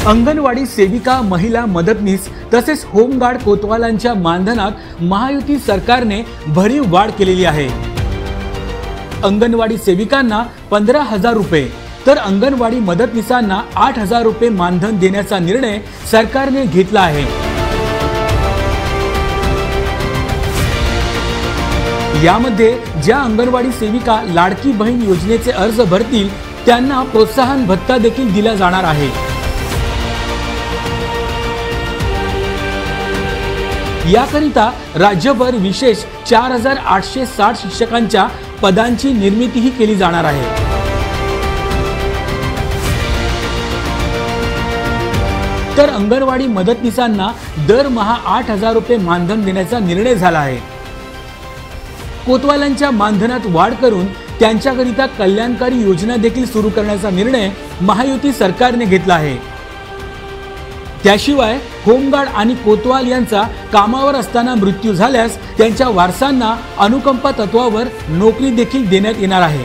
अंगणवाडी सेविका, महिला मदतनीस तसेच होमगार्ड कोतवालांच्या मानधनात महायुती सरकारने भरीव वाढ केलेली आहे। अंगणवाडी सेविकांना 15,000 रुपये तर अंगणवाडी मदतनीसांना 8,000 रुपये मानधन देण्याचा निर्णय सरकारने घेतला आहे। यामध्ये ज्या अंगणवाडी सेविका लाडकी बहीण योजनेचे अर्ज भरतील त्यांना प्रोत्साहन भत्ता देखील दिला जाणार आहे। याकरिता राज्यभर विशेष 4,860 शिक्षकांच्या पदांची निर्मितीही केली जाणार आहे। तर अंगणवाडी मदतनीसांना दरमहा 8,000 रुपये मानधन देण्याचा निर्णय झाला आहे। कोतवालांच्या मानधनात वाढ करून त्यांच्याकरिता कल्याणकारी योजना देखील सुरू करण्याचा निर्णय महायुती सरकारने घेतला आहे। त्याशिवाय होमगार्ड आणि कोतवाल यांचा कामावर असताना मृत्यू झाल्यास त्यांच्या वारसांना अनुकंपा तत्वावर नोकरी देखील देण्यात येणार आहे।